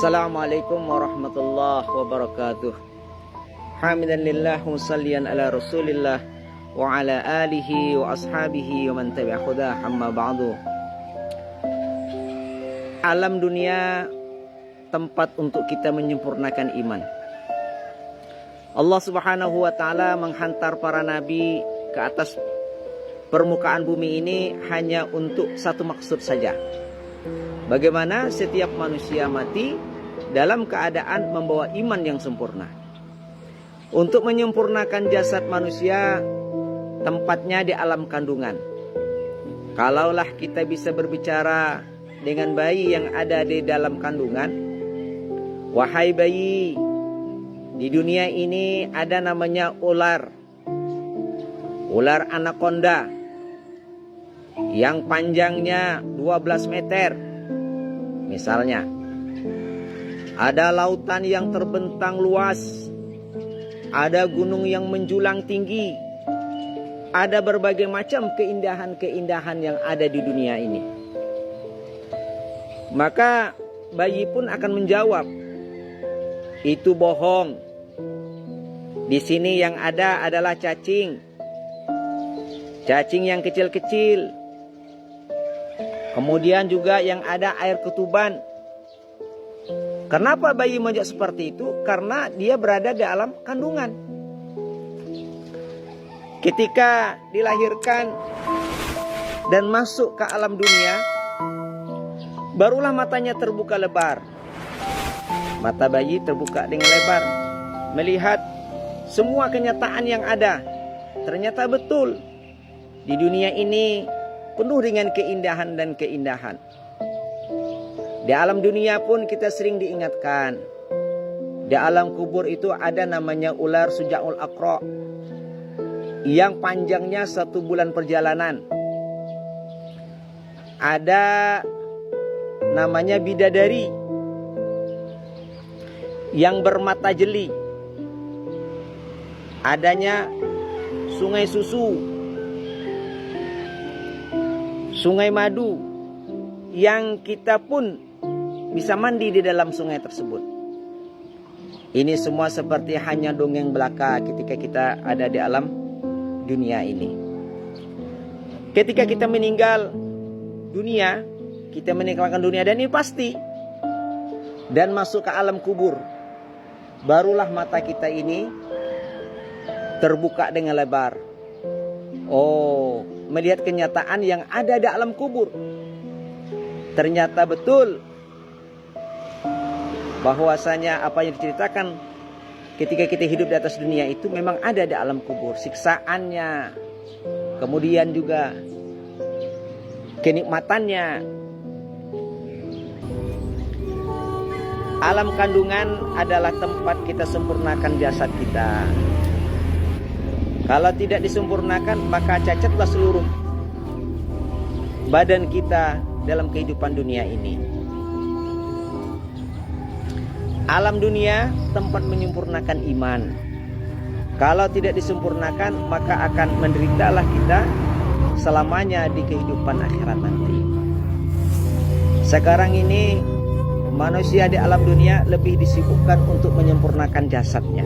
Assalamualaikum warahmatullahi wabarakatuh. Hamdanillah musallian ala rasulillah wa ala alihi wa ashabihi wa man tabi'a huda, amma ba'du. Alam dunia tempat untuk kita menyempurnakan iman. Allah subhanahu wa ta'ala menghantar para nabi ke atas permukaan bumi ini hanya untuk satu maksud saja. Bagaimana setiap manusia mati dalam keadaan membawa iman yang sempurna. Untuk menyempurnakan jasad manusia, tempatnya di alam kandungan. Kalaulah kita bisa berbicara dengan bayi yang ada di dalam kandungan, wahai bayi, di dunia ini ada namanya ular anaconda yang panjangnya 12 meter. Misalnya, ada lautan yang terbentang luas, ada gunung yang menjulang tinggi, ada berbagai macam keindahan-keindahan yang ada di dunia ini. Maka bayi pun akan menjawab, itu bohong. Di sini yang ada adalah cacing yang kecil-kecil. Kemudian juga yang ada air ketuban. Kenapa bayi menjawab seperti itu? Karena dia berada di alam kandungan. Ketika dilahirkan dan masuk ke alam dunia, barulah matanya terbuka lebar. Mata bayi terbuka dengan lebar, melihat semua kenyataan yang ada. Ternyata betul, di dunia ini penuh dengan keindahan dan keindahan. Di alam dunia pun kita sering diingatkan, di alam kubur itu ada namanya ular Sujaul Aqra yang panjangnya 1 bulan perjalanan. Ada namanya bidadari yang bermata jeli. Adanya sungai susu, sungai madu, yang kita pun bisa mandi di dalam sungai tersebut. Ini semua seperti hanya dongeng belaka ketika kita ada di alam dunia ini. Ketika kita meninggal dunia, kita meninggalkan dunia, dan ini pasti, dan masuk ke alam kubur, barulah mata kita ini terbuka dengan lebar. Oh, melihat kenyataan yang ada di alam kubur. Ternyata betul bahwasanya apa yang diceritakan ketika kita hidup di atas dunia itu memang ada di alam kubur. Siksaannya, kemudian juga kenikmatannya. Alam kandungan adalah tempat kita sempurnakan jasad kita. Kalau tidak disempurnakan, maka cacatlah seluruh badan kita dalam kehidupan dunia ini. Alam dunia tempat menyempurnakan iman. Kalau tidak disempurnakan, maka akan menderitalah kita selamanya di kehidupan akhirat nanti. Sekarang ini manusia di alam dunia lebih disibukkan untuk menyempurnakan jasadnya.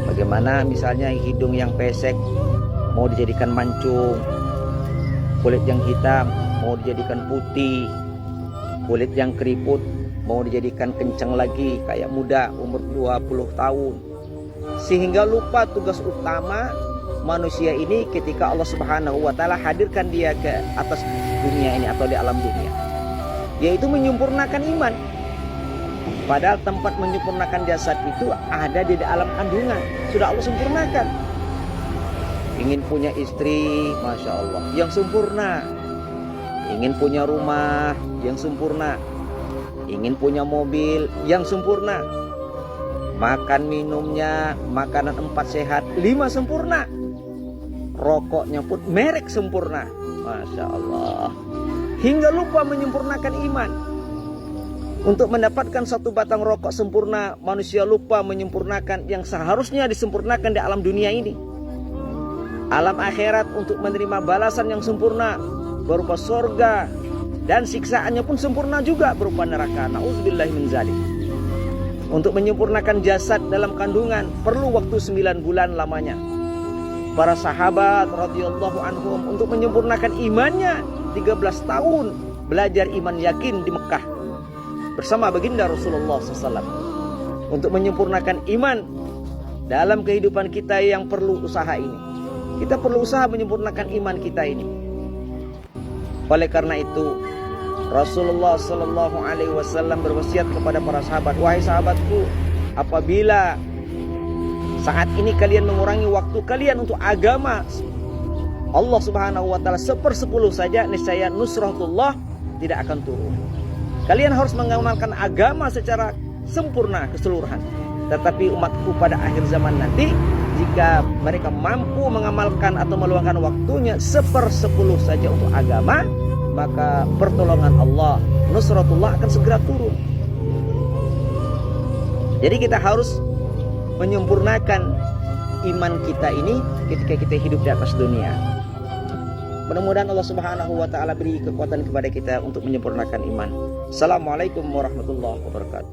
Bagaimana misalnya hidung yang pesek mau dijadikan mancung, kulit yang hitam mau dijadikan putih, kulit yang keriput mau dijadikan kencang lagi kayak muda umur 20 tahun. Sehingga lupa tugas utama manusia ini ketika Allah subhanahu wa ta'ala hadirkan dia ke atas dunia ini atau di alam dunia, yaitu menyempurnakan iman. Padahal tempat menyempurnakan jasad itu ada di alam kandungan, sudah Allah sempurnakan. Ingin punya istri, Masya Allah, yang sempurna. Ingin punya rumah yang sempurna. Ingin punya mobil yang sempurna. Makan minumnya, makanan 4 sehat, 5 sempurna. Rokoknya pun merek sempurna, Masya Allah. Hingga lupa menyempurnakan iman. Untuk mendapatkan satu batang rokok sempurna, manusia lupa menyempurnakan yang seharusnya disempurnakan di alam dunia ini. Alam akhirat untuk menerima balasan yang sempurna berupa sorga, dan siksaannya pun sempurna juga berupa neraka. Nauzubillahi min dzalik. Untuk menyempurnakan jasad dalam kandungan perlu waktu 9 bulan lamanya. Para sahabat radhiyallahu anhum untuk menyempurnakan imannya 13 tahun belajar iman yakin di Mekah bersama baginda Rasulullah SAW. Untuk menyempurnakan iman dalam kehidupan kita yang perlu usaha ini. Kita perlu usaha menyempurnakan iman kita ini. Oleh karena itu Rasulullah SAW berwasiat kepada para sahabat, wahai sahabatku, apabila saat ini kalian mengurangi waktu kalian untuk agama Allah Subhanahu wa taala 1/10 saja, niscaya nusratullah tidak akan turun. Kalian harus mengamalkan agama secara sempurna keseluruhan. Tetapi umatku pada akhir zaman nanti, jika mereka mampu mengamalkan atau meluangkan waktunya 1/10 saja untuk agama, maka pertolongan Allah, nusratullah akan segera turun. Jadi kita harus menyempurnakan iman kita ini ketika kita hidup di atas dunia. Mudah-mudahan Allah Subhanahu wa taala beri kekuatan kepada kita untuk menyempurnakan iman. Assalamualaikum warahmatullahi wabarakatuh.